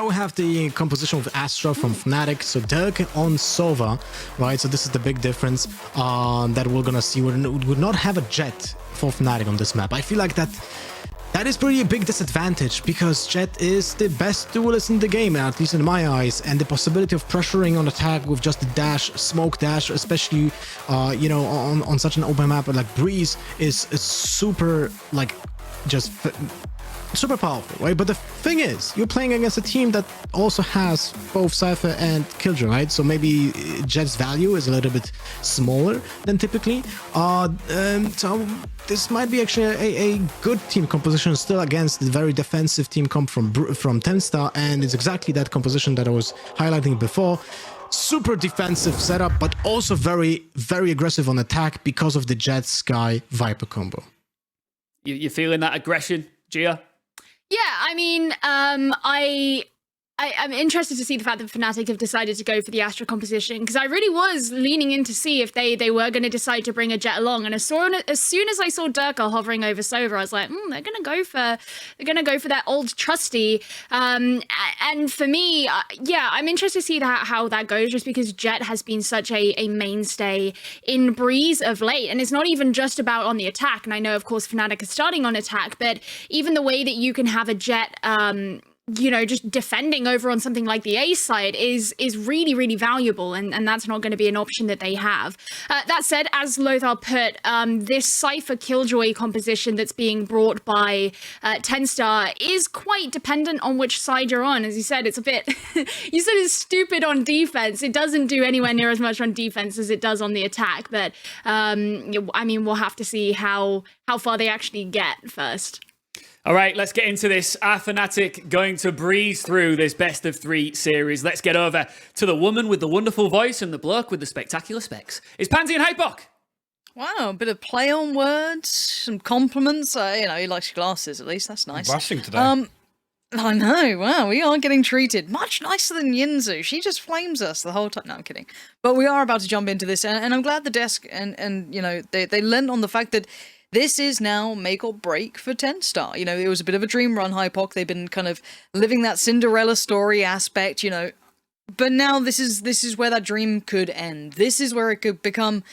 We have the composition of Astra from FNATIC, so Dirk on Sova, right? So this is the big difference that we're gonna see. We would not have a Jet for FNATIC on this map. I feel like that is pretty a big disadvantage, because Jet is the best duelist in the game, at least in my eyes, and the possibility of pressuring on attack with just the dash, smoke dash, especially you know, on such an open map like Breeze is super, like, just super powerful, right? But the thing is, you're playing against a team that also has both Cypher and Killjoy, right? So maybe Jet's value is a little bit smaller than typically. So this might be actually a good team composition still against the very defensive team comp from TENSTAR, and it's exactly that composition that I was highlighting before. Super defensive setup, but also very, very aggressive on attack because of the Jet Sky Viper combo. You feeling that aggression, Gia? Yeah, I mean, I'm interested to see the fact that FNATIC have decided to go for the Astra composition, because I really was leaning in to see if they were going to decide to bring a Jet along. And as soon as I saw Durkal hovering over Sova, I was like, they're going to go for that old trusty. And for me, yeah, I'm interested to see how that goes, just because Jet has been such a mainstay in Breeze of late. And it's not even just about on the attack. And I know, of course, FNATIC is starting on attack, but even the way that you can have a Jet, you know, just defending over on something like the A side is really, really valuable, and that's not going to be an option that they have. That said, as Lothar put, this Cypher Killjoy composition that's being brought by TENSTAR is quite dependent on which side you're on. As you said, it's a bit, you said it's stupid on defense. It doesn't do anywhere near as much on defense as it does on the attack, but I mean, we'll have to see how far they actually get first. All right, let's get into this. Are FNATIC going to breeze through this best of 3 series? Let's get over to the woman with the wonderful voice and the bloke with the spectacular specs. It's Pansy and Hypok. Wow, a bit of play on words, some compliments. You know, he likes your glasses, at least. That's nice. Rushing today. I know. Wow, we are getting treated much nicer than Yinzu. She just flames us the whole time. No, I'm kidding. But we are about to jump into this, and I'm glad the desk and you know, they lent on the fact that this is now make or break for TENSTAR. You know, it was a bit of a dream run, Hypok. They've been kind of living that Cinderella story aspect, you know. But now this is where that dream could end. This is where it could become,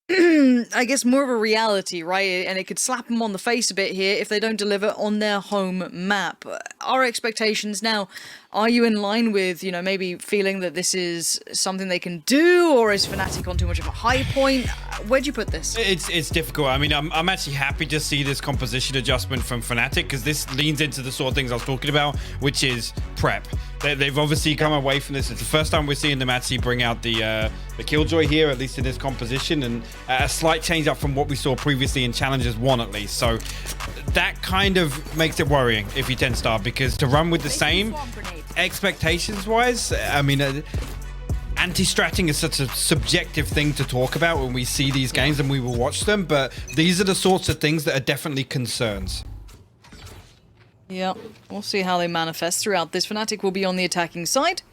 I guess, more of a reality, right? And it could slap them on the face a bit here if they don't deliver on their home map. Our expectations now, are you in line with, you know, maybe feeling that this is something they can do, or is FNATIC on too much of a high point? Where'd you put this? It's difficult. I mean, I'm actually happy to see this composition adjustment from FNATIC, because this leans into the sort of things I was talking about, which is prep. They've obviously come away from this. It's the first time we're seeing them actually bring out the Killjoy here, at least in this composition, and a slight change up from what we saw previously in Challengers 1 at least. So that kind of makes it worrying if you TENSTAR, because to run with the same expectations-wise, I mean, anti-stratting is such a subjective thing to talk about when we see these games and we will watch them, but these are the sorts of things that are definitely concerns. Yeah, we'll see how they manifest throughout this. FNATIC will be on the attacking side,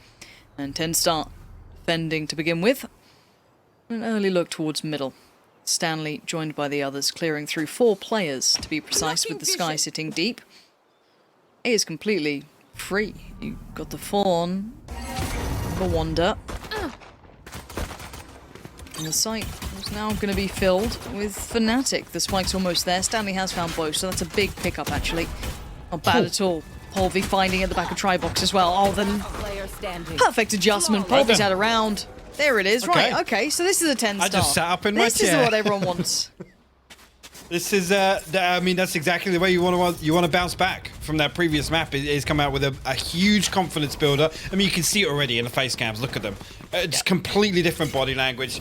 and TENSTAR defending to begin with. An early look towards middle. Stanley joined by the others, clearing through 4 players, to be precise, with the Sky sitting deep. A is completely free. You got the Fawn, the Wanda. And the site is now going to be filled with FNATIC. The spike's almost there. Stanley has found both, so that's a big pickup, actually. Not bad at all. Polvy finding at the back of Tribox as well. Oh, then perfect adjustment. Polvy's had a round. There it is. Okay. Right, okay, so this is a 10-star. I just sat up in my chair. This is what everyone wants. This is, I mean, that's exactly the way you want to bounce back from that previous map. Is come out with a huge confidence builder. I mean, you can see it already in the face cams. Look at them. Just completely different body language.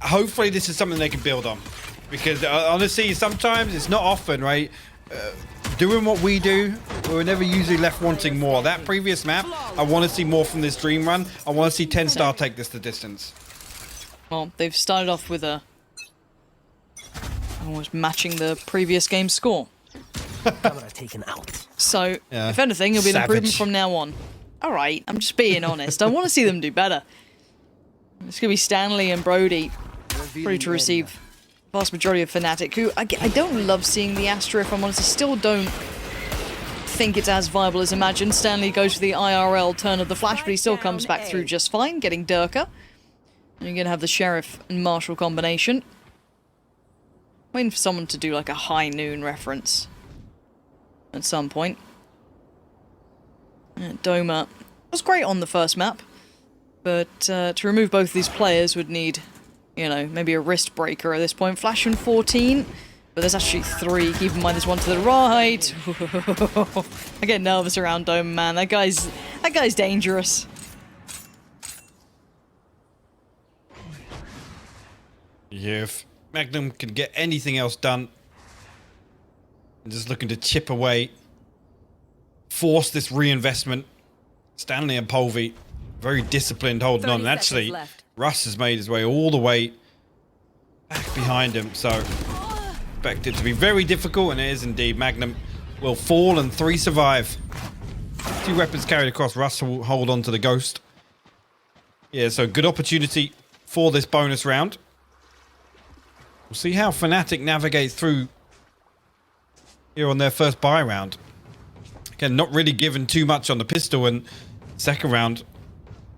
Hopefully, this is something they can build on, because honestly, sometimes it's not often, right? Doing what we do, we're never usually left wanting more. That previous map, I want to see more from this dream run. I want to see TENSTAR take this the distance. Well, they've started off with a almost matching the previous game's score. Camera taken out. So, yeah. If anything, it'll be an Savage. improvement from now on. All right, I'm just being honest. I want to see them do better. It's going to be Stanley and Brody ready to receive vast majority of FNATIC, who I don't love seeing the Astra, if I'm honest. I still don't think it's as viable as imagined. Stanley goes for the IRL turn of the flash, but he still comes back through just fine, getting Durka. And you're going to have the Sheriff and Marshal combination. Waiting for someone to do like a high noon reference at some point. Doma was great on the first map, but to remove both of these players would need, you know, maybe a wrist breaker at this point. Flash in 14, but there's actually 3. Keep in mind there's one to the right. I get nervous around Doma, man. That guy's dangerous. Yeah, if Magnum could get anything else done, just looking to chip away, force this reinvestment. Stanley and Polvi very disciplined, holding on. And actually, Russ has made his way all the way back behind him, so expect it to be very difficult, and it is indeed. Magnum will fall and 3 survive. 2 weapons carried across. Russ will hold on to the Ghost. Yeah, so good opportunity for this bonus round. We'll see how FNATIC navigates through here on their first buy round. Again, not really given too much on the pistol, and second round,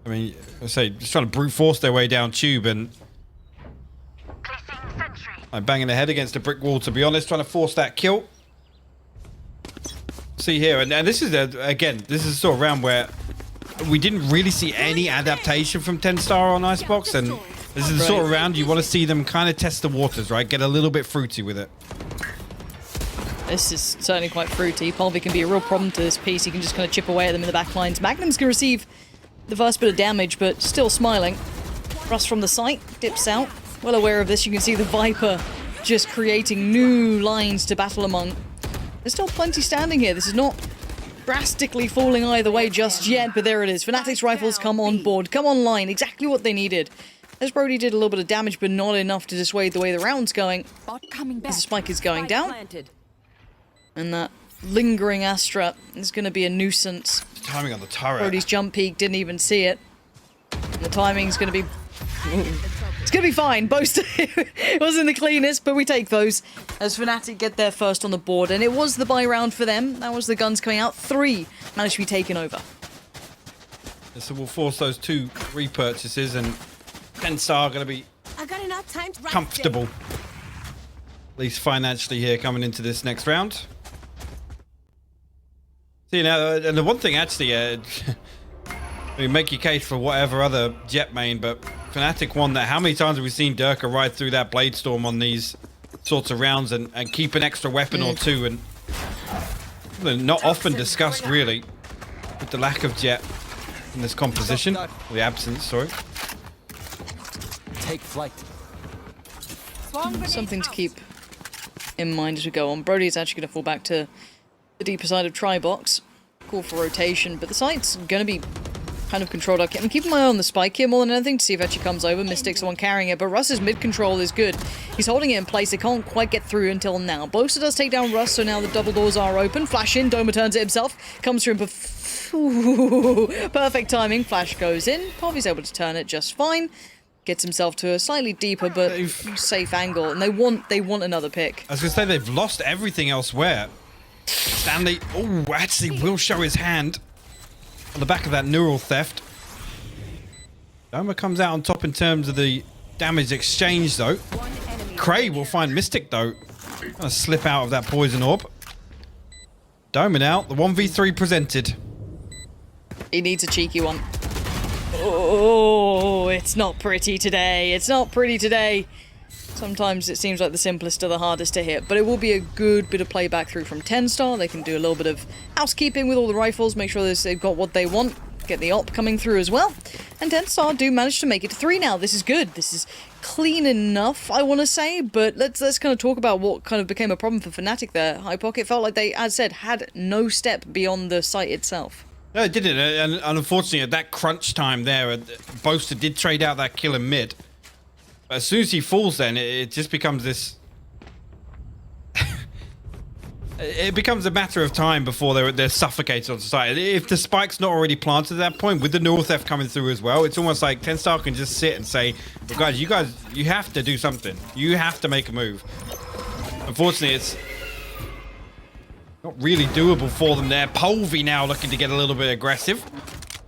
I mean, I say, just trying to brute force their way down tube, and I'm banging their head against a brick wall, to be honest, trying to force that kill. See here, and this is, again, this is a sort of round where we didn't really see any adaptation from TENSTAR on Icebox, and this is the sort of round you want to see them kind of test the waters, right? Get a little bit fruity with it. This is certainly quite fruity. Polvi can be a real problem to this piece. He can just kind of chip away at them in the back lines. Magnum's going to receive the first bit of damage, but still smiling. Russ from the site, dips out. Well aware of this, you can see the Viper just creating new lines to battle among. There's still plenty standing here. This is not drastically falling either way just yet, but there it is. FNATIC's rifles come on board, come online, exactly what they needed. As Brody did a little bit of damage, but not enough to dissuade the way the round's going. As the spike is going down. And that lingering Astra is going to be a nuisance. Timing on the turret. Brody's jump peak, didn't even see it. And the timing's going to be... It's going to be fine. Boast it wasn't the cleanest, but we take those as FNATIC get there first on the board. And it was the buy round for them. That was the guns coming out. 3 managed to be taken over. So we'll force those 2 repurchases, and TENSTAR going to be comfortable, at least financially, here coming into this next round. See now, and the one thing actually, I mean, make your case for whatever other jet main, but FNATIC won that. How many times have we seen Durka ride through that blade storm on these sorts of rounds and keep an extra weapon or 2, and not often discussed really with the lack of jet in this composition, the absence, sorry. Take flight. Something to keep in mind as we go on. Brody is actually going to fall back to the deeper side of Tri-Box. Call for rotation, but the site's going to be kind of controlled. I'm keeping my eye on the spike here more than anything to see if it actually comes over. Mystic's the one carrying it, but Russ's mid-control is good. He's holding it in place. They can't quite get through until now. Bosa does take down Russ, so now the double doors are open. Flash in, Doma turns it himself. Comes through, perfect timing. Flash goes in. Polvi's able to turn it just fine. Gets himself to a slightly deeper but safe angle, and they want another pick. I was going to say, they've lost everything elsewhere. Stanley, actually will show his hand on the back of that neural theft. Doma comes out on top in terms of the damage exchange, though. Cray will find Mystic, though. Gonna slip out of that poison orb. Doma now, the 1v3 presented. He needs a cheeky one. Oh, it's not pretty today. It's not pretty today. Sometimes it seems like the simplest are the hardest to hit, but it will be a good bit of playback through from TENSTAR. They can do a little bit of housekeeping with all the rifles, make sure they've got what they want, get the op coming through as well. And TENSTAR do manage to make it to 3 now. This is good. This is clean enough, I want to say, but let's kind of talk about what kind of became a problem for FNATIC there. High Pocket felt like they, as I said, had no step beyond the site itself. No, it didn't, and unfortunately at that crunch time there, Boaster did trade out that kill in mid. But as soon as he falls then, it just becomes this... it becomes a matter of time before they're suffocated on the site. If the spike's not already planted at that point, with the neural theft coming through as well, it's almost like TENSTAR can just sit and say, well, guys, you have to do something. You have to make a move. Unfortunately, Not really doable for them there. Polvi now looking to get a little bit aggressive.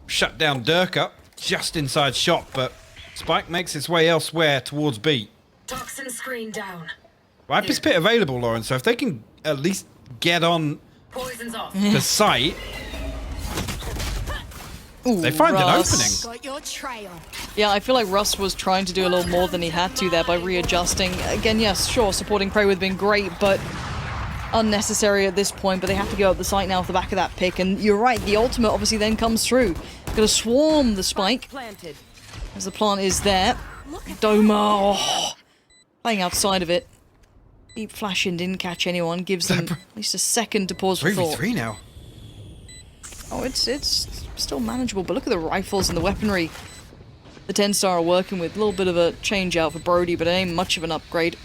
Shut down Durka just inside shot, but Spike makes its way elsewhere towards B. Toxin screen down. Viper's Pit available, Lauren, so if they can at least get on Poison's off. the site, Ooh, they find an Russ. opening. Got your trail. Yeah, I feel like Russ was trying to do a little more than he had to there by readjusting. Again, yes, sure, supporting Prey would have been great, but unnecessary at this point. But they have to go up the site now off the back of that pick. And you're right, the ultimate obviously then comes through. Gonna swarm the Spike Planted. as the plant is there. Doma, playing outside of it. Deep flashing didn't catch anyone. Gives them at least a second to pause for thought. 3v3 now. Oh, it's still manageable, but look at the rifles and the weaponry the TENSTAR are working with. A little bit of a change out for Brody, but it ain't much of an upgrade.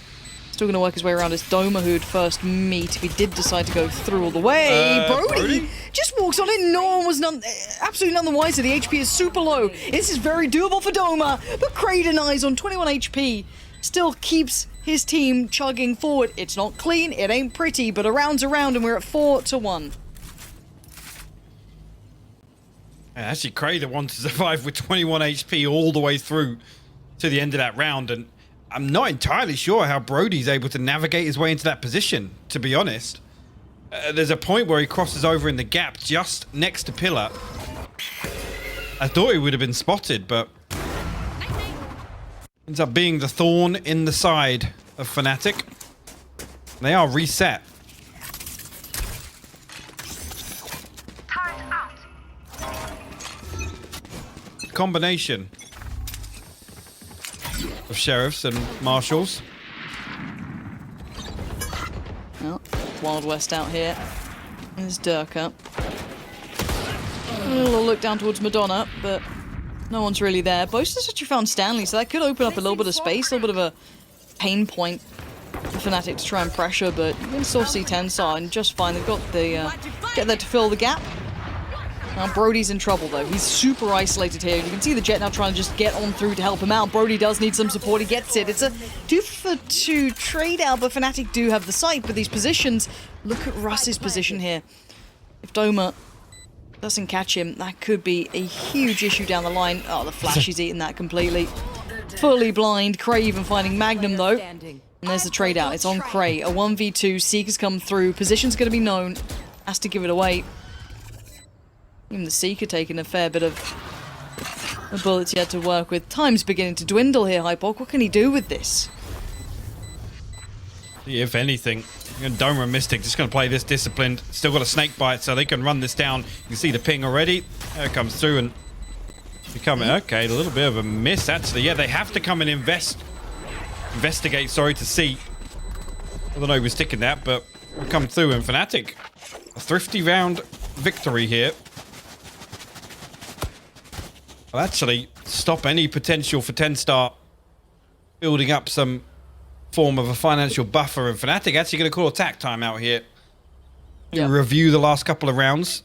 Still going to work his way around his Doma, who'd first meet if he did decide to go through all the way. Brody just walks on it. No one was absolutely none the wiser. The HP is super low. This is very doable for Doma, but Kraden Eyes on 21 HP still keeps his team chugging forward. It's not clean, it ain't pretty, but a round's a round, and we're at 4-1. Actually, Kraden wants to survive with 21 HP all the way through to the end of that round, and I'm not entirely sure how Brody's able to navigate his way into that position, to be honest. There's a point where he crosses over in the gap just next to Pillar. I thought he would have been spotted, but ends up being the thorn in the side of FNATIC. They are reset. Combination of sheriffs and marshals. Well, Wild West out here. There's Durka. A little look down towards Madonna, but no one's really there. Boast has actually found Stanley, so that could open up a little bit of space, a little bit of a pain point for FNATIC to try and pressure, but you can still see TENSTAR and just fine. They've got the get there to fill the gap. Now Brody's in trouble though. He's super isolated here. You can see the Jet now trying to just get on through to help him out. Brody does need some support. He gets it. It's a 2-for-2 trade out, but FNATIC do have the site. But these positions, look at Russ's position here. If Doma doesn't catch him, that could be a huge issue down the line. Oh, the Flash is eating that completely. Fully blind. Cray even finding Magnum though. And there's the trade out. It's on Cray. A 1v2. Seeker's come through. Position's going to be known. Has to give it away. Even the Seeker taking a fair bit of bullets yet to work with. Time's beginning to dwindle here, Hypok. What can he do with this? If anything, Doma and Mystic just going to play this disciplined. Still got a snake bite, so they can run this down. You can see the ping already. There it comes through and becoming okay. A little bit of a miss, actually. Yeah, they have to come and investigate. Sorry to see. I don't know who was sticking that, but we'll come through. And FNATIC, a thrifty round victory here. Will actually stop any potential for TENSTAR building up some form of a financial buffer, and FNATIC actually going to call attack time out here. Yeah. Review the last couple of rounds.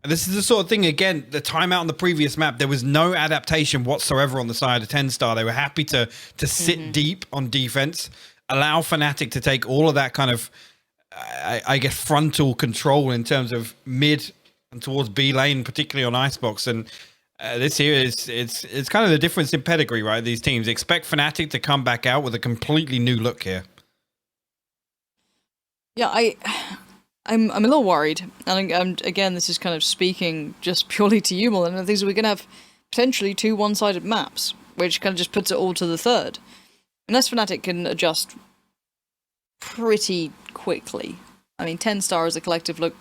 And this is the sort of thing, again, the timeout on the previous map, there was no adaptation whatsoever on the side of TENSTAR. They were happy to sit deep on defense, allow FNATIC to take all of that kind of, I guess, frontal control in terms of mid and towards B lane, particularly on Icebox. And this here is it's kind of the difference in pedigree, right? These teams expect FNATIC to come back out with a completely new look here. Yeah, I'm a little worried, and again, this is kind of speaking just purely to you, Mullen. And things we're going to have potentially 2 one-sided maps, which kind of just puts it all to the third. Unless FNATIC can adjust pretty quickly. I mean, TENSTAR as a collective look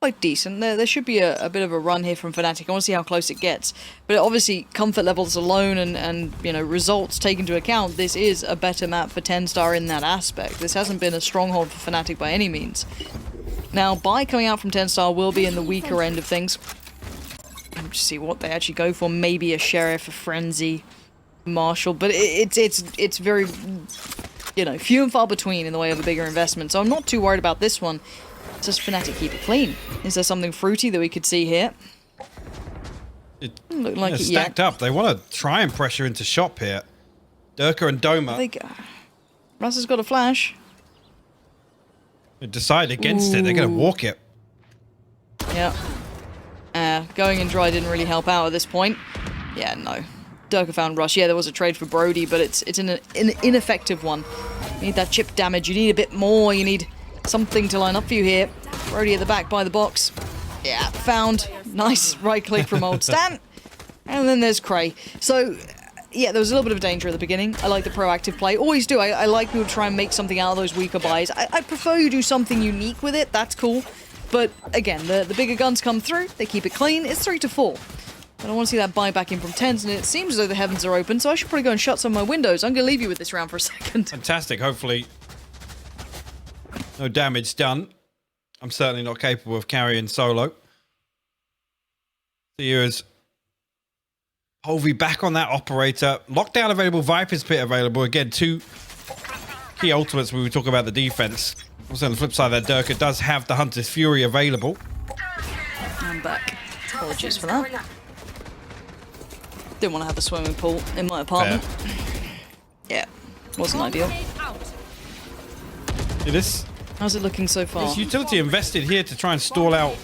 quite decent. There should be a bit of a run here from FNATIC. I want to see how close it gets. But obviously, comfort levels alone and you know, results taken into account, this is a better map for TENSTAR in that aspect. This hasn't been a stronghold for FNATIC by any means. Now, Buy coming out from TENSTAR will be in the weaker end of things. Let's see what they actually go for. Maybe a Sheriff, a Frenzy, Marshal. But it's very, you know, few and far between in the way of a bigger investment. So I'm not too worried about this one. Just FNATIC keep it clean. Is there something fruity that we could see here? It look like stacked up. They want to try and pressure into shop here. Durka and Doma. Russ has got a flash. They decide against it. They're going to walk it. Yeah. Going in dry didn't really help out at this point. Yeah, no. Durka found Rush. Yeah, there was a trade for Brody, but it's an ineffective one. You need that chip damage. You need a bit more. You need something to line up for you here. Brody at the back by the box. Yeah, found. Nice right click from old Stan. And then there's Cray. So, yeah, there was a little bit of danger at the beginning. I like the proactive play. Always do. I like people to try and make something out of those weaker buys. I prefer you do something unique with it. That's cool. But, again, the bigger guns come through. They keep it clean. It's 3-4. I don't want to see that buy back in from TENS, and it seems as though the heavens are open, so I should probably go and shut some of my windows. I'm going to leave you with this round for a second. Fantastic. Hopefully, no damage done. I'm certainly not capable of carrying solo. Here's Hovey back on that operator. Lockdown available, Viper's Pit available. Again, 2 key ultimates when we talk about the defense. Also on the flip side, that Durka does have the Hunter's Fury available. I'm back. Apologies for that. Didn't want to have a swimming pool in my apartment. Fair. Yeah, wasn't ideal. How's it looking so far? This utility invested here to try and stall out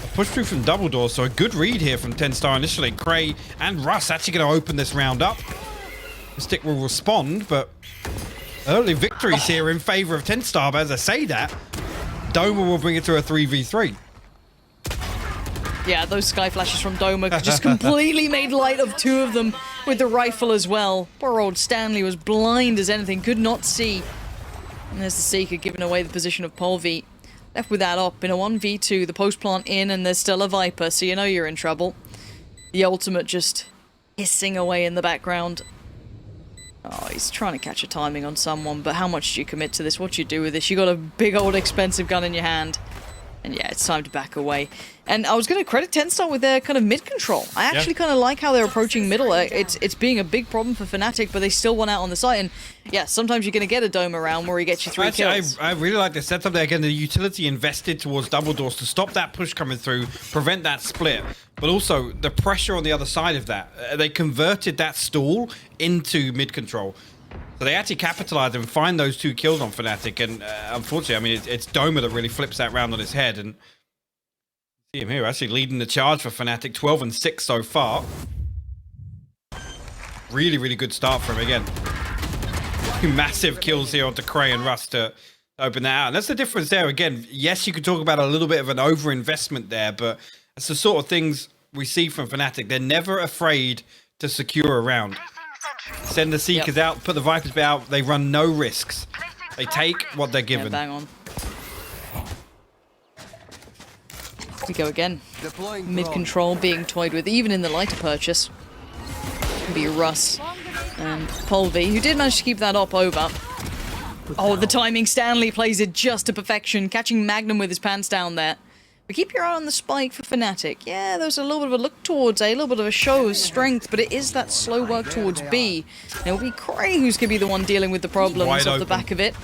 a push through from double doors, so a good read here from TENSTAR initially. Cray and Russ actually going to open this round up. Mystic will respond, but early victories here in favor of TENSTAR. But as I say that, Doma will bring it to a 3v3. Yeah, those sky flashes from Doma just completely made light of 2 of them with the rifle as well. Poor old Stanley was blind as anything, could not see. And there's the Seeker giving away the position of Polvi. Left with that up in a 1v2, the post plant in, and there's still a Viper, so you know you're in trouble. The ultimate just hissing away in the background. Oh, he's trying to catch a timing on someone, but how much do you commit to this? What do you do with this? You got a big old expensive gun in your hand. And yeah, it's time to back away. And I was going to credit TENSTAR with their kind of mid control. I actually kind of like how they're approaching middle. It's being a big problem for FNATIC, but they still won out on the site. And yeah, sometimes you're going to get a Dome around where he gets you 3 kills. I really like the setup there. Again, the utility invested towards double doors to stop that push coming through, prevent that split. But also the pressure on the other side of that. They converted that stall into mid control. So they actually capitalize and find those 2 kills on FNATIC, and unfortunately, I mean, it's Doma that really flips that round on his head, and see him here actually leading the charge for FNATIC, 12-6 so far. Really, really good start for him again. 2 massive kills here onto Cray and Russ to open that out, and that's the difference there. Again, yes, you could talk about a little bit of an overinvestment there, but it's the sort of things we see from FNATIC. They're never afraid to secure a round. Send the Seekers out, put the Vipers out. They run no risks. They take what they're given. Yeah, bang on. We go again. Mid control being toyed with, even in the lighter purchase. Can be Russ and Polvi, who did manage to keep that op over. Oh, the timing. Stanley plays it just to perfection, catching Magnum with his pants down there. But keep your eye on the spike for FNATIC. Yeah, there's a little bit of a look towards A, a little bit of a show of strength, but it is that slow work towards B. And it'll be Cray who's going to be the one dealing with the problems off the back of it.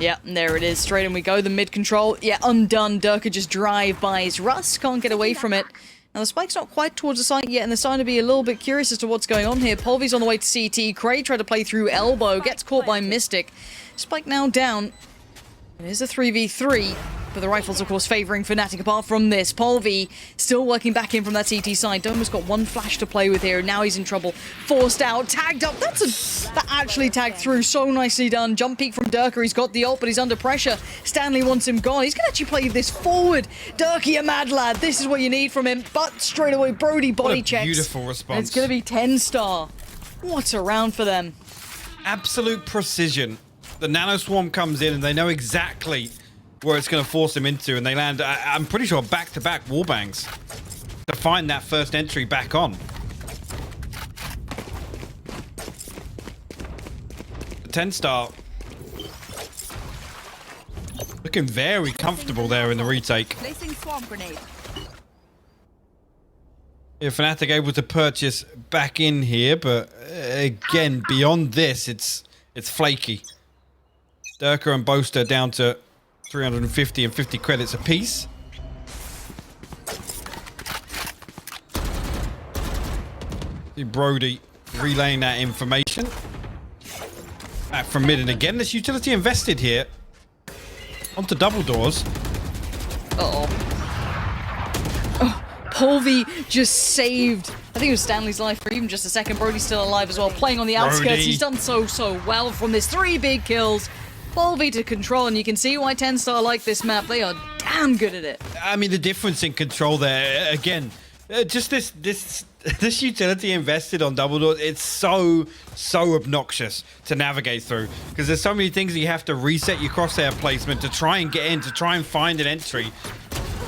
Yeah, and there it is. Straight in we go. The mid control. Yeah, undone. Durka just drive-bys. Russ can't get away from it. Now, the spike's not quite towards the site yet, and they're starting to be a little bit curious as to what's going on here. Polvi's on the way to CT. Cray tried to play through elbow. Gets caught by Mystic. Spike now down. It is a 3v3. But the rifles, of course, favouring FNATIC apart from this. Polvi still working back in from that CT side. Doma's got 1 flash to play with here. Now he's in trouble. Forced out. Tagged up. That actually tagged through. So nicely done. Jump peek from Durka. He's got the ult, but he's under pressure. Stanley wants him gone. He's going to actually play this forward. Durka, you mad lad. This is what you need from him. But straight away, Brody body checks. Beautiful response. And it's going to be TENSTAR. What a round for them. Absolute precision. The Nano Swarm comes in, and they know exactly where it's going to force them into, and they land, I'm pretty sure, back-to-back wallbangs to find that first entry back on. TENSTAR looking very comfortable there in the retake. Placing swarm grenade. If FNATIC able to purchase back in here, but again, beyond this, it's flaky. Durka and Boaster down to 350 and 50 credits apiece. See Brody relaying that information. Back from mid, and again, this utility invested here. Onto double doors. Uh-oh. Oh, Polvi just saved, I think it was Stanley's life for even just a second. Brody's still alive as well, playing on the outskirts. Brody. He's done so well from this 3 big kills. Polvi to control, and you can see why TENSTAR like this map. They are damn good at it. I mean, the difference in control there, again, just this utility invested on double doors, it's so obnoxious to navigate through, because there's so many things that you have to reset your crosshair placement to try and get in, to try and find an entry.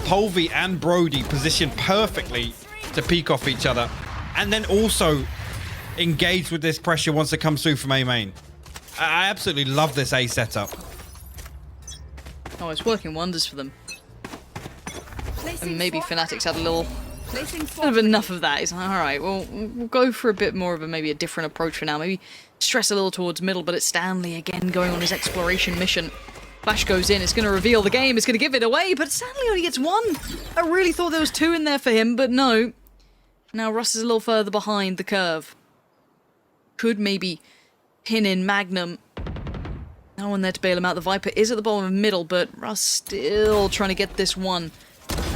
Polvi and Brody positioned perfectly to peek off each other, and then also engage with this pressure once it comes through from A main. I absolutely love this A setup. Oh, it's working wonders for them. And maybe FNATIC's had a little bit of enough of that. It's like, alright, well, we'll go for a bit more of maybe a different approach for now. Maybe stress a little towards middle, but it's Stanley again going on his exploration mission. Flash goes in, it's going to reveal the game, it's going to give it away, but Stanley only gets 1. I really thought there was 2 in there for him, but no. Now Russ is a little further behind the curve. Could maybe pin in Magnum. No one there to bail him out. The Viper is at the bottom of middle, but Russ still trying to get this one.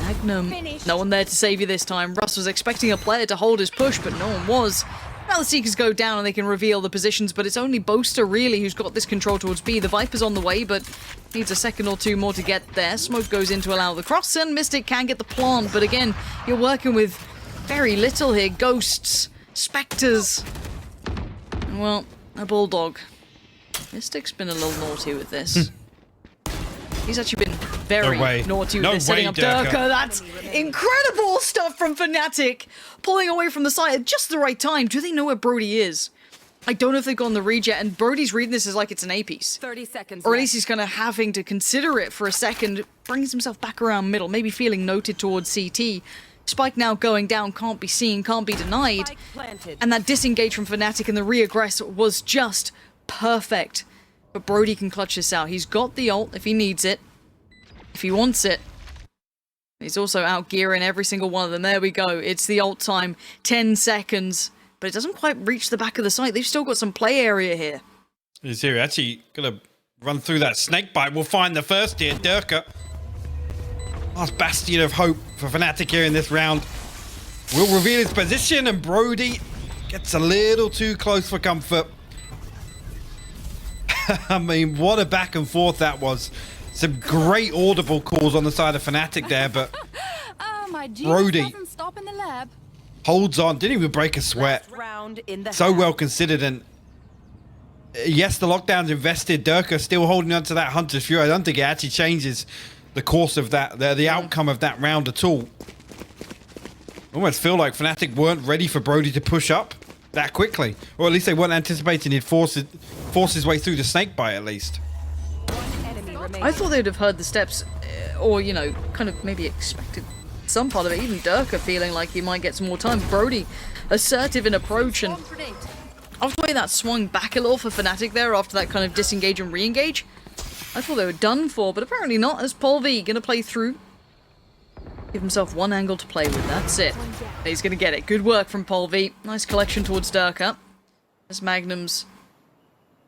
Magnum, no one there to save you this time. Russ was expecting a player to hold his push, but no one was. Now the Seekers go down and they can reveal the positions, but it's only Boaster really who's got this control towards B. The Viper's on the way, but needs a second or 2 more to get there. Smoke goes in to allow the cross, and Mystic can get the plant, but again, you're working with very little here. Ghosts, Spectres. Well, a Bulldog. Mystic's been a little naughty with this. He's actually been very naughty with this, setting up Durka. That's incredible stuff from FNATIC. Pulling away from the side at just the right time. Do they know where Brody is? I don't know if they've gone the read yet, and Brody's reading this as like it's an A piece. 30 seconds Or at least he's kind of having to consider it for a second. Brings himself back around middle, maybe feeling noted towards CT. Spike now going down, can't be seen, can't be denied. And that disengage from FNATIC and the re-aggress was just perfect. But Brody can clutch this out. He's got the ult if he needs it. If he wants it. He's also out gearing every single one of them. There we go. It's the ult time. 10 seconds. But it doesn't quite reach the back of the site. They've still got some play area here. He's here. Actually gonna run through that snake bite. We'll find the first here. Durka. Last bastion of hope for FNATIC here in this round. Will reveal his position, and Brody gets a little too close for comfort. I mean, what a back and forth that was. Some great audible calls on the side of FNATIC there, but Brody holds on, didn't even break a sweat. So well considered, and yes, the lockdown's invested. Durka still holding on to that Hunter's Fury. I don't think it actually changes the course of that, the outcome of that round at all. Almost feel like FNATIC weren't ready for Brody to push up that quickly, or at least they weren't anticipating he'd force his way through the snake bite at least. I thought they'd have heard the steps, or, you know, kind of maybe expected some part of it. Even Durka feeling like he might get some more time. Brody, assertive in approach, and after the way that swung back a little for FNATIC there after that kind of disengage and re-engage, I thought they were done for, but apparently not, as Polvi gonna play through. Give himself one angle to play with, that's it. He's gonna get it. Good work from Polvi. Nice collection towards Durka. As Magnum's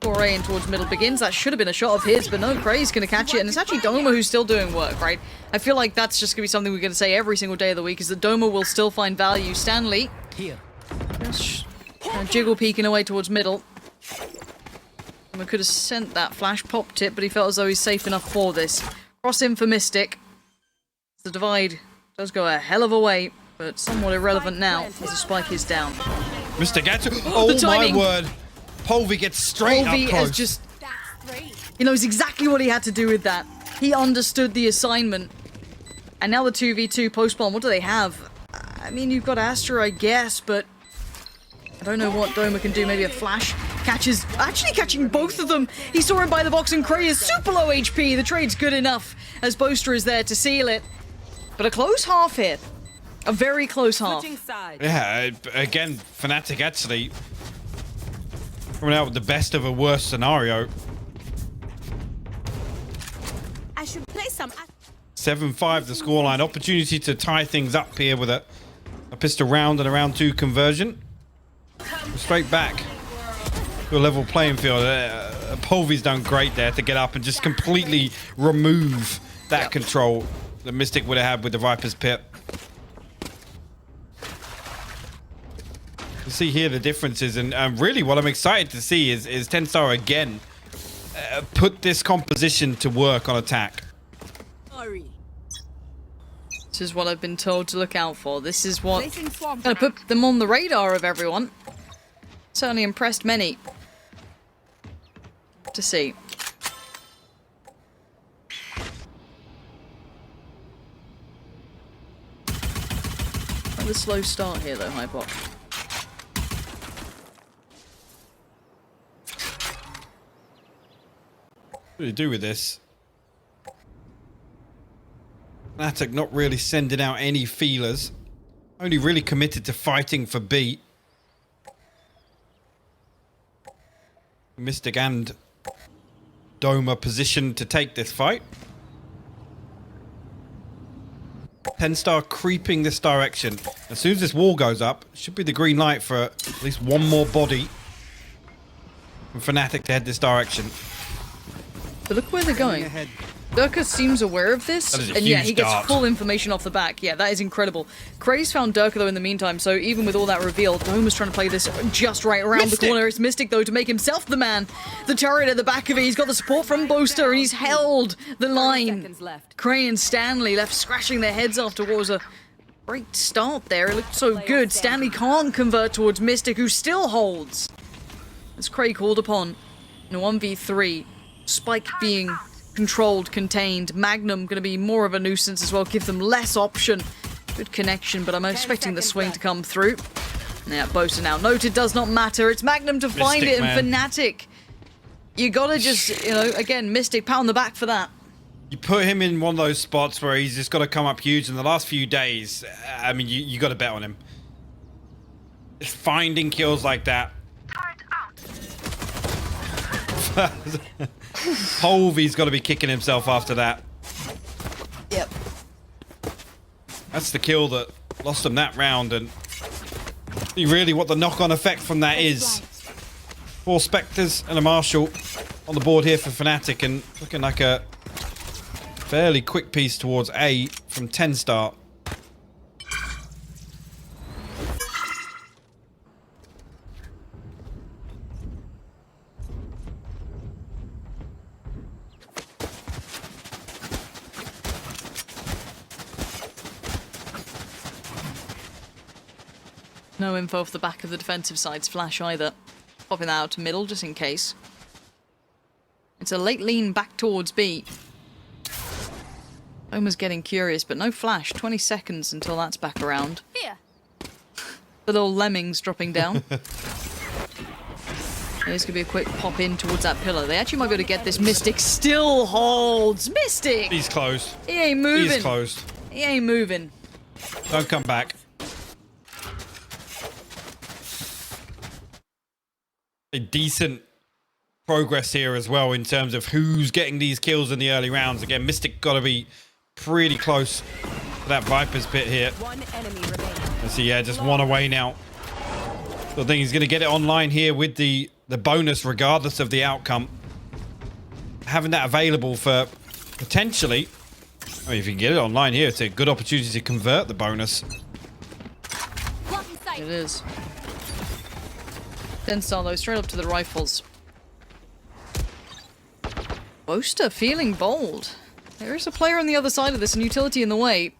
foray in towards middle begins. That should have been a shot of his, but no, Cray's gonna catch it, and it's actually Doma who's still doing work, right? I feel like that's just gonna be something we're gonna say every single day of the week, is that Doma will still find value. Stanley. Here. Jiggle peeking away towards middle. We could have sent that flash pop tip, but he felt as though he's safe enough for this. Cross in for Mystic. The divide does go a hell of a way, but somewhat irrelevant now as the spike is down. Mr. Gatsu. Oh my word. Polvi gets straight up close. Has just, he knows exactly what he had to do with that. He understood the assignment. And now the 2v2 post-bomb, what do they have? I mean, you've got Astra, I guess, but I don't know what Doma can do. Maybe a flash catches, actually catching both of them. He saw him by the box, and Cray is super low HP. The trade's good enough as Boaster is there to seal it. But a close half here. A very close half. Yeah, again, FNATIC actually coming out with the best of a worst scenario. I should play some 7-5 the scoreline. Opportunity to tie things up here with a pistol round and a round 2 conversion. Straight back to a level playing field. Polvy's done great there to get up and just completely remove that control that Mystic would have had with the Viper's Pit. You see here the differences, and really what I'm excited to see is TENSTAR again put this composition to work on attack. This is what I've been told to look out for. This is what gonna put them on the radar of everyone. Certainly impressed many to see. A slow start here though, Hypok. What do you do with this? FNATIC not really sending out any feelers. Only really committed to fighting for B. Mystic and Dome are positioned to take this fight. TENSTAR creeping this direction. As soon as this wall goes up, should be the green light for at least one more body from FNATIC to head this direction. But look where they're going. Durka seems aware of this, and yeah, he gets full information off the back. Yeah, that is incredible. Craze found Durka though in the meantime, so even with all that reveal, Dome was trying to play this just right around the corner. It's Mystic though to make himself the man. The turret at the back of it, he's got the support from Boaster, and he's held the line. Cray and Stanley left scratching their heads after what was a great start there. It looked so good. Stanley can't convert towards Mystic, who still holds. As Cray called upon in a 1v3, Spike being controlled, contained. Magnum going to be more of a nuisance as well, give them less option. Good connection, but I'm expecting the swing to come through. Yeah, Boaster now noted, does not matter. It's Magnum to find it, and FNATIC. You gotta just, you know, again, Mystic, pat on the back for that. You put him in one of those spots where he's just got to come up huge in the last few days. I mean, you got to bet on him. Just finding kills like that. Polvy's got to be kicking himself after that. Yep. That's the kill that lost him that round, and really what the knock-on effect from that is. 4 Spectres and a Marshal on the board here for FNATIC, and looking like a fairly quick piece towards A from TENSTAR. No info off the back of the defensive side's flash either. Popping that out to middle just in case. It's a late lean back towards B. Oma's getting curious, but no flash. 20 seconds until that's back around. Here. The little lemmings dropping down. There's gonna be a quick pop in towards that pillar. They actually might be able to get this. Mystic still holds. Mystic! He's closed. He ain't moving. He's closed. He ain't moving. Don't come back. A decent progress here as well in terms of who's getting these kills in the early rounds. Again, Mystic got to be pretty close to that Viper's Pit here. One enemy remaining. So yeah, just one away now. So I think he's going to get it online here with the bonus regardless of the outcome. Having that available for potentially, I mean, if you can get it online here, it's a good opportunity to convert the bonus. It is. TENSTAR though, straight up to the rifles. Boaster feeling bold. There is a player on the other side of this and utility in the way.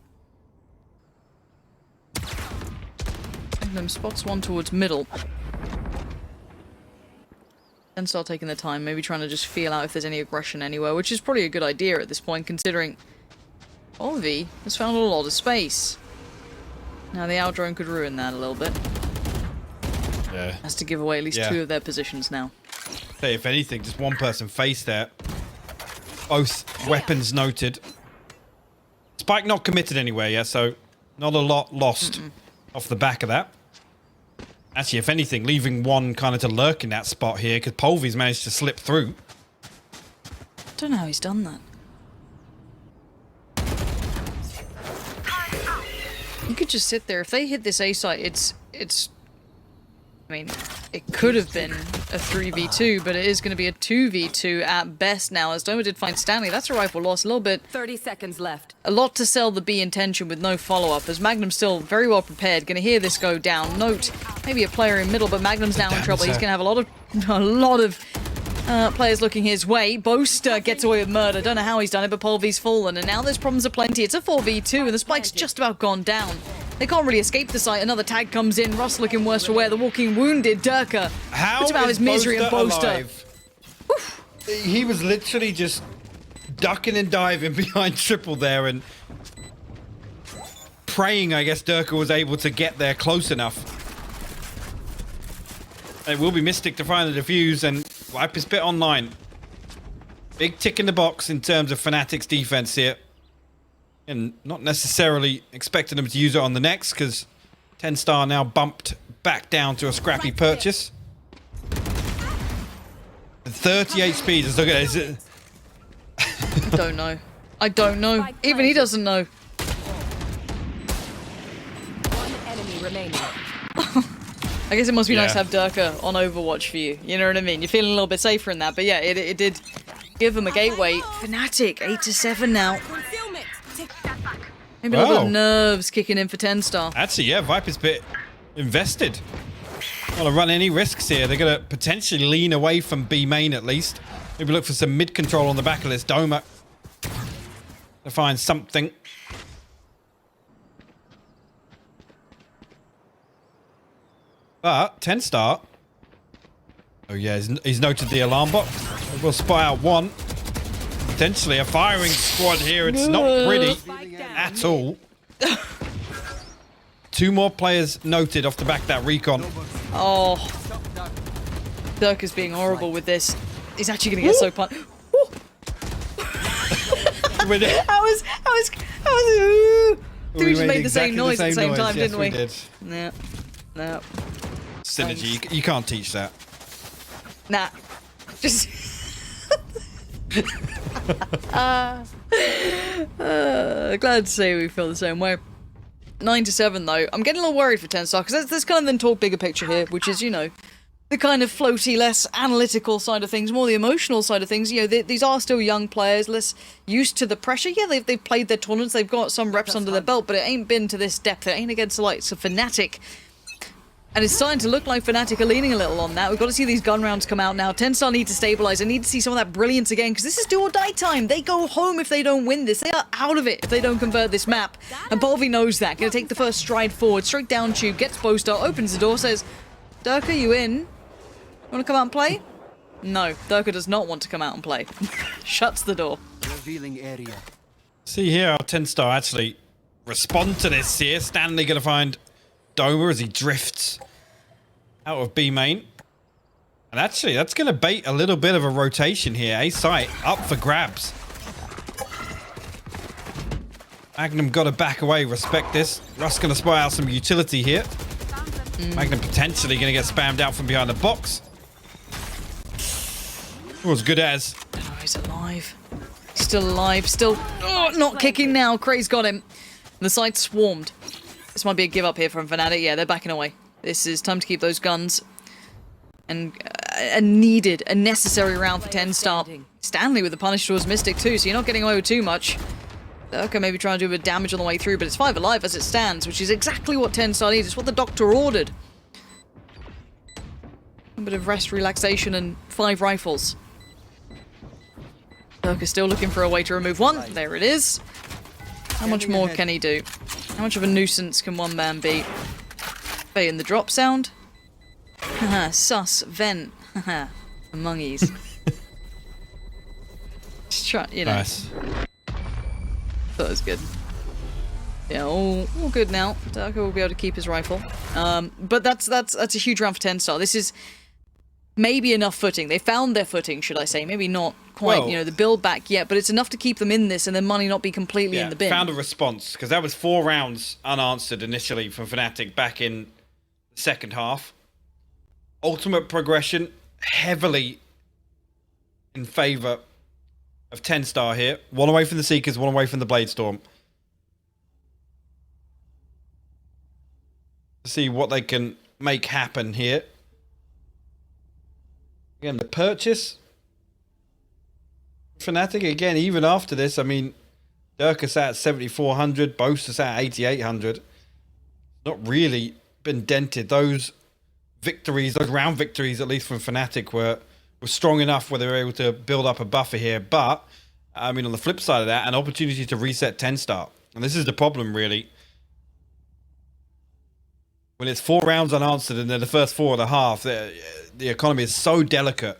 Magnum spots one towards middle. TENSTAR taking their time, maybe trying to just feel out if there's any aggression anywhere, which is probably a good idea at this point considering Olvi has found a lot of space. Now the out drone could ruin that a little bit. Yeah. Has to give away at least 2 of their positions now. Say, if anything, just one person faced there. Both weapons noted. Spike not committed anywhere, yeah, so not a lot lost off the back of that. Actually, if anything, leaving one kind of to lurk in that spot here, because Polvy's managed to slip through. Don't know how he's done that. You could just sit there. If they hit this A site, it's I mean, It could have been a 3v2, but it is going to be a 2v2 at best now, as Doma did find Stanley. That's a rifle loss, a little bit. 30 seconds left. A lot to sell the B intention with no follow-up, as Magnum's still very well prepared. Going to hear this go down. Note, maybe a player in middle, but Magnum's now in trouble. He's going to have a lot of players looking his way. Boaster gets away with murder. Don't know how he's done it, but Polvy's fallen. And now there's problems aplenty. It's a 4v2, and the spike's just about gone down. They can't really escape the site. Another tag comes in. Russ looking worse for wear. The walking wounded Durka. How It's about is his misery and Boaster. alive? He was literally just ducking and diving behind triple there and praying, I guess, Durka was able to get there close enough. It will be Mystic to find the defuse and wipe his bit online. Big tick in the box in terms of FNATIC's defense here. And not necessarily expecting them to use it on the next, because TENSTAR now bumped back down to a scrappy purchase. 38 speed. Just look at it. Is it? I don't know. I don't know. Even he doesn't know. One enemy remaining. I guess it must be nice to Yeah. have Durka on Overwatch for you. You know what I mean? You're feeling a little bit safer in that. But yeah, it did give them a gateway. FNATIC, 8-7 now. Concealment. Take that back. Maybe a little bit Wow. of nerves kicking in for TENSTAR. Actually, yeah, Viper's bit invested. Not to run any risks here. They're going to potentially lean away from B main at least. Maybe look for some mid control on the back of this Doma. To find something. But TENSTAR. Oh yeah, he's noted the alarm bot. We'll spy out one. Potentially a firing squad here. It's not pretty at all. Two more players noted off the back of that recon. Oh. Durka's being horrible with this. He's actually going to get so punched. With it. I was. We just made the same exactly noise at the same time, Yes, didn't we? did. Yeah. No. Synergy. You can't teach that. Nah. Just. Glad to say we feel the same way. 9-7 though. I'm getting a little worried for TENSTAR because let's kind of then talk bigger picture here, which is, you know, the kind of floaty, less analytical side of things, more the emotional side of things. You know, these are still young players, less used to the pressure. Yeah, they've played their tournaments, they've got some reps under their belt, but it ain't been to this depth. It ain't against the likes of FNATIC. And it's starting to look like FNATIC are leaning a little on that. We've got to see these gun rounds come out now. TENSTAR need to stabilize. I need to see some of that brilliance again, because this is do or die time. They go home if they don't win this. They are out of it if they don't convert this map. And Polvy knows that. Gonna take the first stride forward, straight down tube, gets Boaster, opens the door, says, Durka, you in? Want to come out and play? No, Durka does not want to come out and play. Shuts the door. Revealing area. See here how TENSTAR actually respond to this here. Stanley going to find Doma as he drifts out of B main. And actually, that's going to bait a little bit of a rotation here. A site up for grabs. Magnum got to back away. Respect this. Russ going to spy out some utility here. Magnum potentially going to get spammed out from behind the box. Oh, as good as. Oh, he's alive. He's still alive. Still not kicking now. Cray's got him. The site swarmed. This might be a give up here from FNATIC. Yeah, they're backing away. This is time to keep those guns. And a necessary round for TENSTAR. Stanley with the punish towards Mystic too, so you're not getting away with too much. Okay, maybe trying to do a bit of damage on the way through, but it's 5 alive as it stands, which is exactly what TENSTAR needs. It's what the doctor ordered. A bit of rest, relaxation, and 5 rifles. Durka's still looking for a way to remove one. There it is. How much more can he do? How much of a nuisance can one man be? Bait in the drop sound. Haha, sus, vent. Haha, amongies. Just try, you know. Nice. That was good. Yeah, all good now. Durka will be able to keep his rifle. But that's a huge round for TENSTAR. This is maybe enough footing. They found their footing, should I say? Maybe not quite, Well, you know, the build back yet, but it's enough to keep them in this and their money not be completely in the bin. Found a response, because that was 4 rounds unanswered initially from FNATIC back in the second half. Ultimate progression heavily in favour of TENSTAR here. 1 away from the Seekers, 1 away from the Bladestorm. To see what they can make happen here. Again, the purchase. FNATIC, again, even after this, I mean, Dirkus at 7,400, Boaster's at 8,800. Not really been dented. Those victories, those round victories, at least from FNATIC, were strong enough where they were able to build up a buffer here. But, I mean, on the flip side of that, an opportunity to reset TENSTAR. And this is the problem, really. When it's 4 rounds unanswered and then the first 4.5, the economy is so delicate.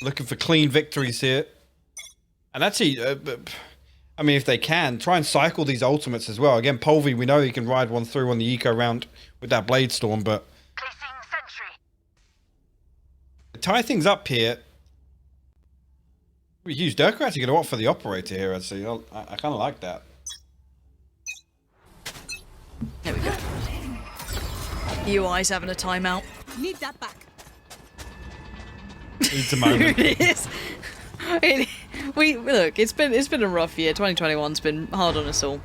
Looking for clean victories here. And actually, I mean, if they can, try and cycle these ultimates as well. Again, Polvi, we know he can ride one through on the eco round with that Blade Storm, but... to tie things up here... Huge. Dirk actually going to opt for the operator here, actually. I kind of like that. There we go. UI's having a timeout. Need that back. Needs a moment. It is. Look, it's been a rough year. 2021's been hard on us all.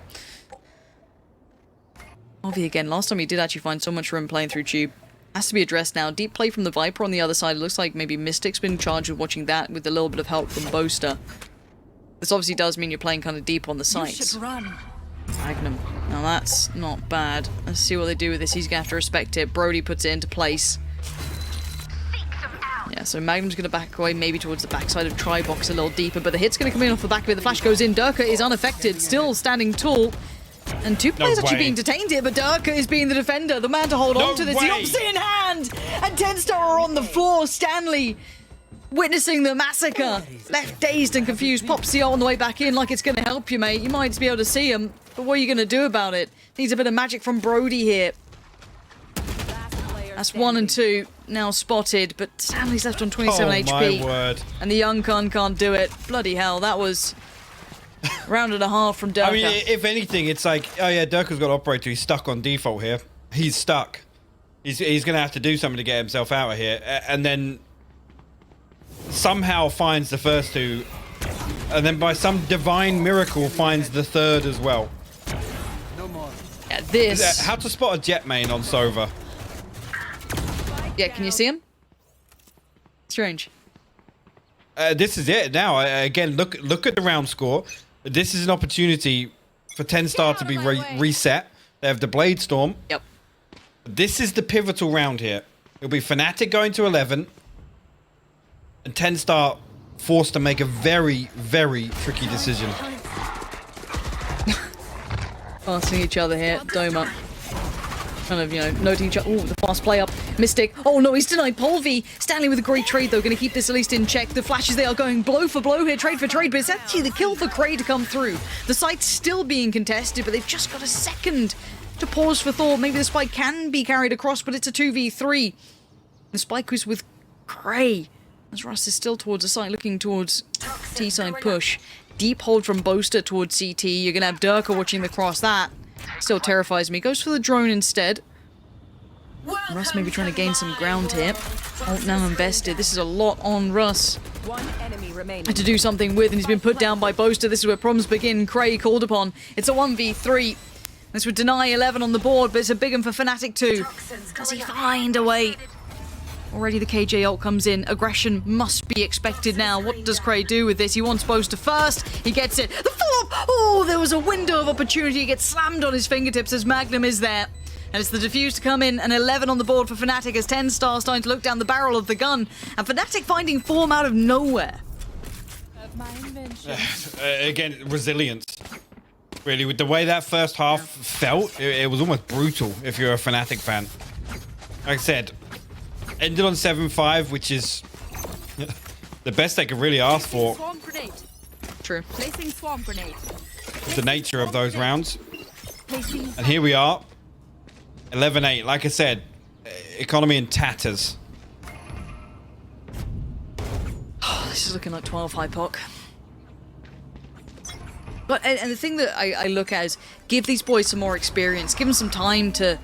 Ovi again. Last time he did actually find so much room playing through Tube. Has to be addressed now. Deep play from the Viper on the other side. It looks like maybe Mystic's been charged with watching that with a little bit of help from Boaster. This obviously does mean you're playing kind of deep on the sites. You should run. Magnum. Now that's not bad. Let's see what they do with this. He's going to have to respect it. Brody puts it into place. Yeah, so Magnum's going to back away maybe towards the backside of Tribox a little deeper, but the hit's going to come in off the back of it. The flash goes in. Durka is unaffected, still standing tall. And 2 players actually being detained here, but Durka is being the defender, the man to hold on to this. The opposite in hand! And TENSTAR are on the floor. Stanley witnessing the massacre. Left dazed and confused. Pops the ult on the way back in like it's going to help you, mate. You might just be able to see him, but what are you going to do about it? Needs a bit of magic from Brody here. That's 1 and 2 now spotted, but Stanley's left on 27 HP. My word. And the young Kun can't do it. Bloody hell, that was round and a half from Durka. I mean, if anything, it's like, oh yeah, Durka's got operator. He's stuck on default here. He's stuck. He's going to have to do something to get himself out of here. And then somehow finds the first 2. And then by some divine miracle finds the 3rd as well. Yeah, this... How to spot a jet main on Sova. Yeah, can you see him? Strange. This is it now. Again, look at the round score. This is an opportunity for TENSTAR to be reset. They have the Blade Storm. Yep. This is the pivotal round here. It'll be FNATIC going to 11. And TENSTAR forced to make a very, very tricky decision. Passing each other here. Dome up. Kind of, you know, noting each other. Oh, the fast play up. Mystic. Oh no, he's denied Polvi. Stanley with a great trade though. Going to keep this at least in check. The flashes, they are going blow for blow here, trade for trade. But it's actually the kill for Cray to come through. The site's still being contested, but they've just got a second to pause for thought. Maybe the spike can be carried across, but it's a 2v3. The spike was with Cray. As Russ is still towards the site, looking towards T-side push. Deep hold from Boaster towards CT. You're going to have Durka watching the cross. That still terrifies me. Goes for the drone instead. Russ maybe trying to gain some ground here. Ult now invested. This is a lot on Russ. One enemy remaining. Had to do something with, and he's been put down by Boaster. This is where problems begin. Cray called upon. It's a 1v3. This would deny 11 on the board, but it's a big one for FNATIC too. Does he find a way? Already the KJ ult comes in. Aggression must be expected now. What does Cray do with this? He wants Boaster first. He gets it. The follow-up! Oh, there was a window of opportunity. He gets slammed on his fingertips as Magnum is there. And it's the defuse to come in, and 11 on the board for FNATIC as TENSTAR starting to look down the barrel of the gun. And FNATIC finding form out of nowhere. Again, resilience. Really, with the way that first half felt, it was almost brutal if you're a FNATIC fan. Like I said, ended on 7-5, which is the best they could really ask for. Swarm grenade. True. Placing swarm grenade. The nature of those rounds. Placing. And here we are. 11-8. Like I said, economy in tatters. This is looking like 12 high poc. But and the thing that I look at is give these boys some more experience, give them some time to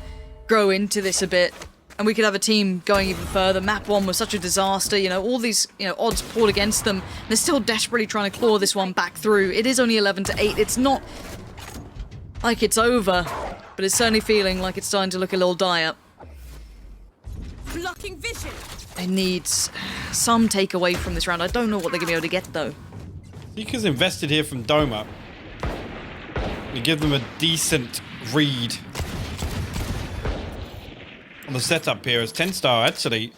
grow into this a bit, and we could have a team going even further. Map 1 was such a disaster, you know, all these odds poured against them. They're still desperately trying to claw this one back through. It is only 11-8. It's not like it's over, but it's certainly feeling like it's starting to look a little dire. Blocking vision. They need some takeaway from this round. I don't know what they're going to be able to get, though. Seeker's invested here from Doma. You give them a decent read on the setup here as TENSTAR actually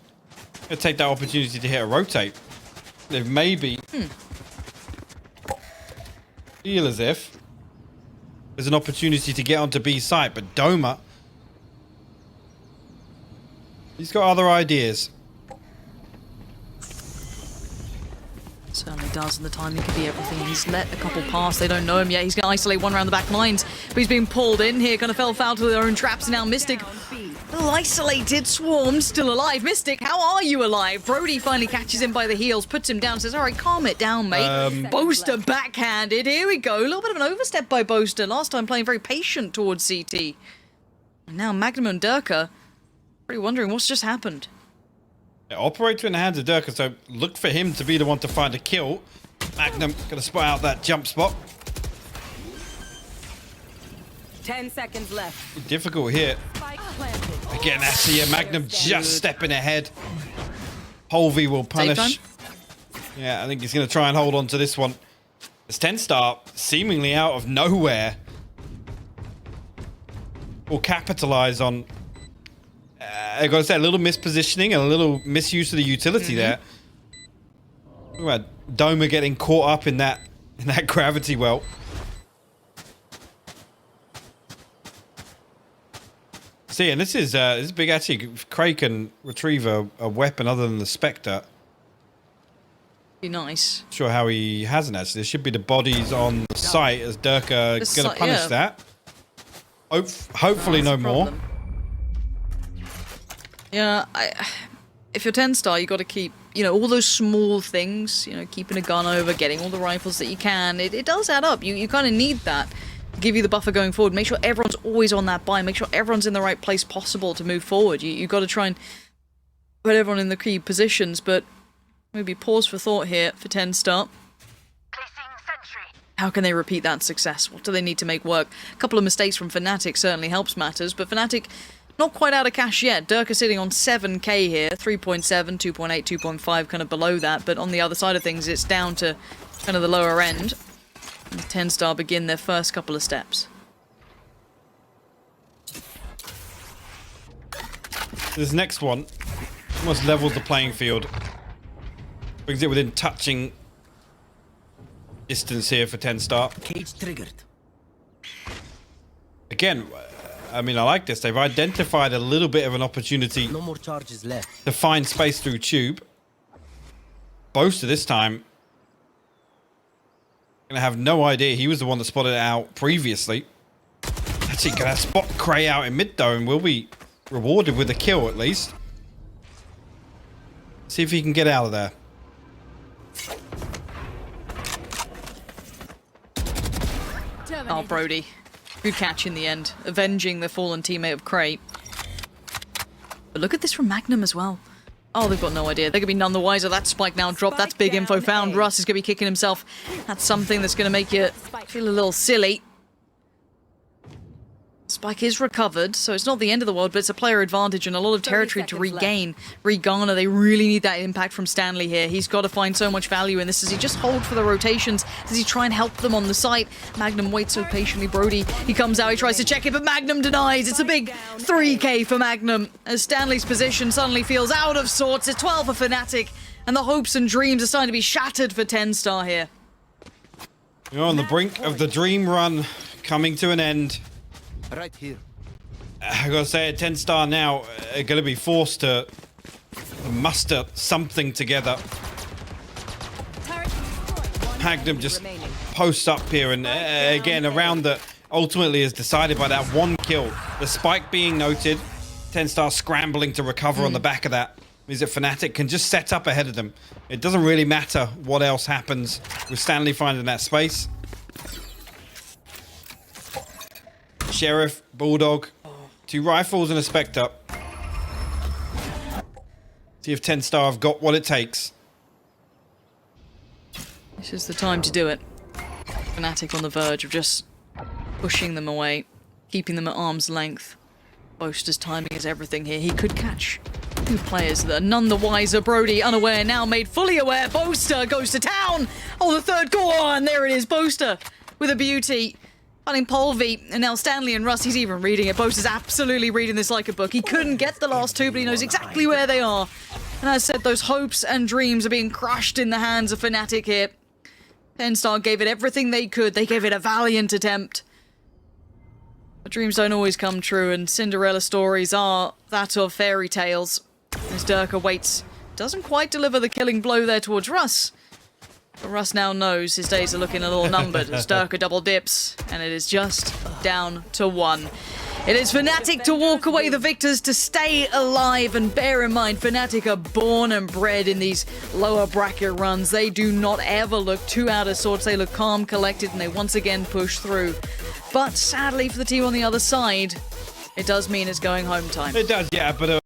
going to take that opportunity to hit a rotate. They've maybe feel as if there's an opportunity to get onto B site, but Doma, he's got other ideas. Certainly does, and the timing could be everything. He's let a couple pass. They don't know him yet. He's going to isolate one around the back lines, but he's being pulled in here. Kind of fell foul to their own traps. Now Mystic, a little isolated, swarmed, still alive. Mystic, how are you alive? Brody finally catches him by the heels, puts him down, says, all right, calm it down, mate. Boaster backhanded. Here we go. A little bit of an overstep by Boaster. Last time playing very patient towards CT. And now Magnum and Durka, pretty wondering what's just happened. Operator in the hands of Durka, so look for him to be the one to find a kill. Magnum gonna spot out that jump spot. 10 seconds left. Difficult here. Spike planted. Again, actually, Magnum just stepping ahead. Holvey will punish. Yeah, I think he's gonna try and hold on to this one. As TENSTAR, seemingly out of nowhere, will capitalize on I gotta say, a little mispositioning and a little misuse of the utility there. Look at Doma getting caught up in that gravity well. See, and this is big actually. If Craig can retrieve a weapon other than the Spectre. Be nice. Not sure how he hasn't actually. There should be the bodies on the site as Durka going to punish that. Hopefully no more. Yeah, if you're TENSTAR, you got to keep, all those small things, keeping a gun over, getting all the rifles that you can. It does add up. You kind of need that to give you the buffer going forward. Make sure everyone's always on that buy. Make sure everyone's in the right place possible to move forward. You got to try and put everyone in the key positions, but maybe pause for thought here for TENSTAR. How can they repeat that success? What do they need to make work? A couple of mistakes from FNATIC certainly helps matters, but FNATIC not quite out of cash yet. Durka sitting on 7k here, 3.7, 2.8, 2.5, kind of below that, but on the other side of things, it's down to kind of the lower end. And TENSTAR begin their first couple of steps. This next one almost levels the playing field. Brings it within touching distance here for TENSTAR. Cage triggered. Again, I mean, I like this. They've identified a little bit of an opportunity No more charges left. to find space through tube. Boaster this time gonna have no idea. He was the one that spotted it out previously. Actually, gonna spot Cray out in mid though, and will be rewarded with a kill at least. See if he can get out of there. Oh, Brody. Good catch in the end, avenging the fallen teammate of Cray. But look at this from Magnum as well. Oh, they've got no idea. They're going to be none the wiser. That spike now dropped. That's big info found. Russ is going to be kicking himself. That's something that's going to make you feel a little silly. Spike is recovered, so it's not the end of the world, but it's a player advantage and a lot of territory to regain, regarner. They really need that impact from Stanley here. He's got to find so much value in this. Does he just hold for the rotations? Does he try and help them on the site? Magnum waits so patiently. Brody, he comes out, he tries to check it, but Magnum denies. It's a big 3k for Magnum as Stanley's position suddenly feels out of sorts. It's 12 for FNATIC, and the hopes and dreams are starting to be shattered for TENSTAR here. You're on the brink of the dream run coming to an end. Right here. I gotta say, TENSTAR now are gonna be forced to muster something together. Magnum just posts up here, and again, a round that ultimately is decided by that one kill. The spike being noted, TENSTAR scrambling to recover on the back of that. Means that FNATIC can just set up ahead of them. It doesn't really matter what else happens with Stanley finding that space. Sheriff, Bulldog, 2 rifles and a Spectre. See if TENSTAR have got what it takes. This is the time to do it. FNATIC on the verge of just pushing them away, keeping them at arm's length. Boaster's timing is everything here. He could catch Two players that are none the wiser. Brody, unaware, now made fully aware. Boaster goes to town. Oh, the third go on. There it is. Boaster with a beauty. Finding Polvi, and now Stanley and Russ, he's even reading it. Boaster's absolutely reading this like a book. He couldn't get the last two, but he knows exactly where they are. And as I said, those hopes and dreams are being crushed in the hands of FNATIC here. TENSTAR gave it everything they could. They gave it a valiant attempt. But dreams don't always come true, and Cinderella stories are that of fairy tales. As Dirk awaits, doesn't quite deliver the killing blow there towards Russ. But Russ now knows his days are looking a little numbered as Dirk double dips, and it is just down to one. It is FNATIC to walk away the victors, to stay alive, and bear in mind, FNATIC are born and bred in these lower bracket runs. They do not ever look too out of sorts. They look calm, collected, and they once again push through. But sadly for the team on the other side, it does mean it's going home time. It does, yeah, but